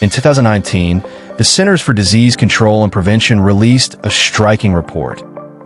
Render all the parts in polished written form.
In 2019, the Centers for Disease Control and Prevention released a striking report.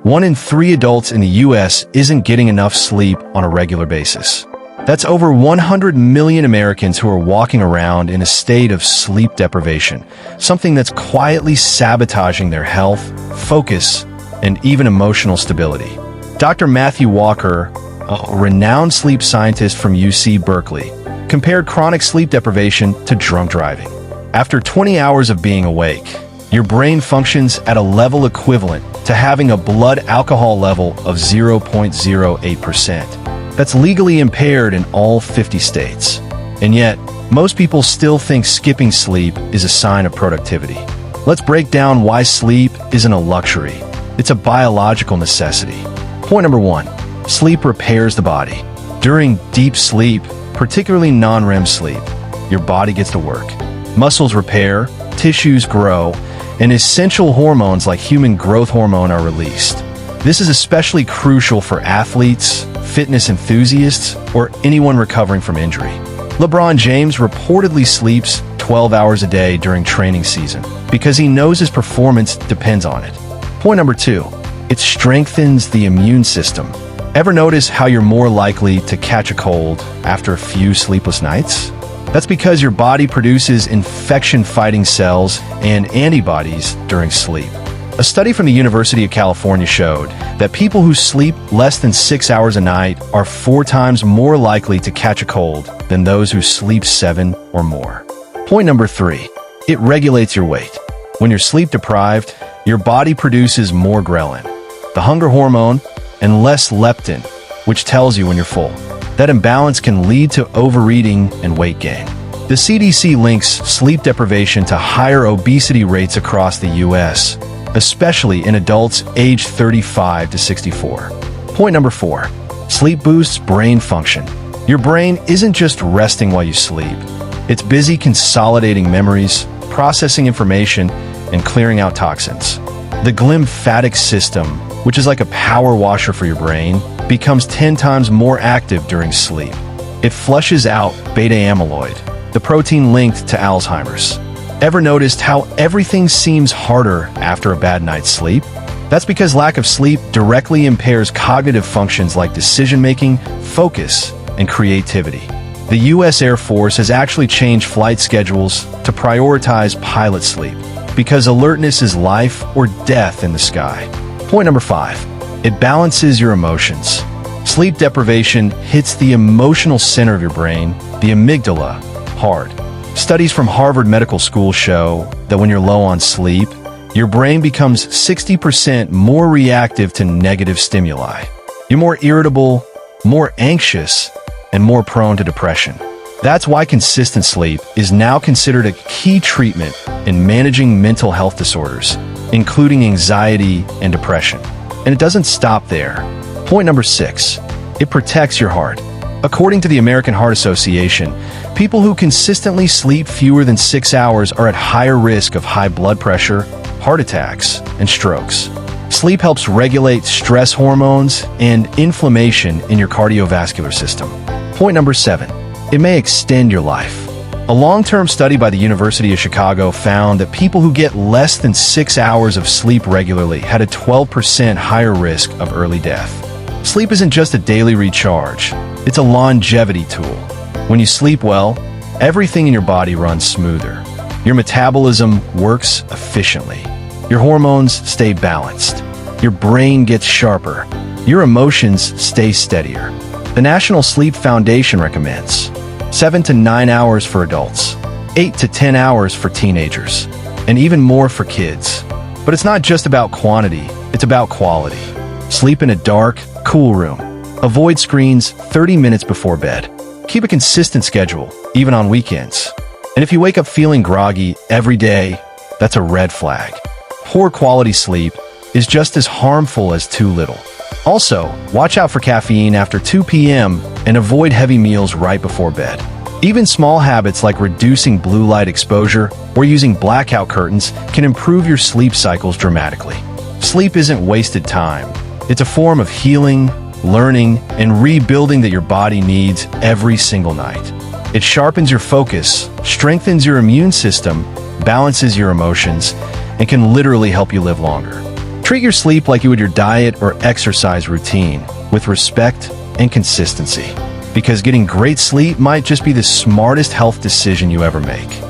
1 in 3 adults in the U.S. isn't getting enough sleep on a regular basis. That's over 100 million Americans who are walking around in a state of sleep deprivation, something that's quietly sabotaging their health, focus, and even emotional stability. Dr. Matthew Walker, a renowned sleep scientist from UC Berkeley, compared chronic sleep deprivation to drunk driving. After 20 hours of being awake, your brain functions at a level equivalent to having a blood alcohol level of 0.08%. That's legally impaired in all 50 states. And yet, most people still think skipping sleep is a sign of productivity. Let's break down why sleep isn't a luxury. It's a biological necessity. Point number 1, sleep repairs the body. During deep sleep, particularly non-REM sleep, your body gets to work. Muscles repair, tissues grow, and essential hormones like human growth hormone are released. This is especially crucial for athletes, fitness enthusiasts, or anyone recovering from injury. LeBron James reportedly sleeps 12 hours a day during training season because he knows his performance depends on it. Point number 2, it strengthens the immune system. Ever notice how you're more likely to catch a cold after a few sleepless nights? That's because your body produces infection-fighting cells and antibodies during sleep. A study from the University of California showed that people who sleep less than 6 hours a night are 4 times more likely to catch a cold than those who sleep 7 or more. Point number 3, it regulates your weight. When you're sleep deprived, your body produces more ghrelin, the hunger hormone, and less leptin, which tells you when you're full. That imbalance can lead to overeating and weight gain. The CDC links sleep deprivation to higher obesity rates across the U.S., especially in adults aged 35 to 64. Point number 4, sleep boosts brain function. Your brain isn't just resting while you sleep. It's busy consolidating memories, processing information, and clearing out toxins. The glymphatic system, which is like a power washer for your brain, becomes 10 times more active during sleep. It flushes out beta amyloid, the protein linked to Alzheimer's. Ever noticed how everything seems harder after a bad night's sleep? That's because lack of sleep directly impairs cognitive functions like decision-making, focus, and creativity. The U.S. Air Force has actually changed flight schedules to prioritize pilot sleep because alertness is life or death in the sky. Point number 5, it balances your emotions. Sleep deprivation hits the emotional center of your brain, the amygdala, hard. Studies from Harvard Medical School show that when you're low on sleep, your brain becomes 60% more reactive to negative stimuli. You're more irritable, more anxious, and more prone to depression. That's why consistent sleep is now considered a key treatment in managing mental health disorders, including anxiety and depression. And it doesn't stop there. Point number 6, it protects your heart. According to the American Heart Association, people who consistently sleep fewer than 6 hours are at higher risk of high blood pressure, heart attacks, and strokes. Sleep helps regulate stress hormones and inflammation in your cardiovascular system. Point number 7, it may extend your life. A long-term study by the University of Chicago found that people who get less than 6 hours of sleep regularly had a 12% higher risk of early death. Sleep isn't just a daily recharge, it's a longevity tool. When you sleep well, everything in your body runs smoother. Your metabolism works efficiently. Your hormones stay balanced. Your brain gets sharper. Your emotions stay steadier. The National Sleep Foundation recommends 7 to 9 hours for adults, 8 to 10 hours for teenagers, and even more for kids. But it's not just about quantity, it's about quality. Sleep in a dark, cool room. Avoid screens 30 minutes before bed. Keep a consistent schedule, even on weekends. And if you wake up feeling groggy every day, that's a red flag. Poor quality sleep is just as harmful as too little. Also, watch out for caffeine after 2 p.m. and avoid heavy meals right before bed. Even small habits like reducing blue light exposure or using blackout curtains can improve your sleep cycles dramatically. Sleep isn't wasted time. It's a form of healing, learning, and rebuilding that your body needs every single night. It sharpens your focus, strengthens your immune system, balances your emotions, and can literally help you live longer. Treat your sleep like you would your diet or exercise routine, with respect and consistency, because getting great sleep might just be the smartest health decision you ever make.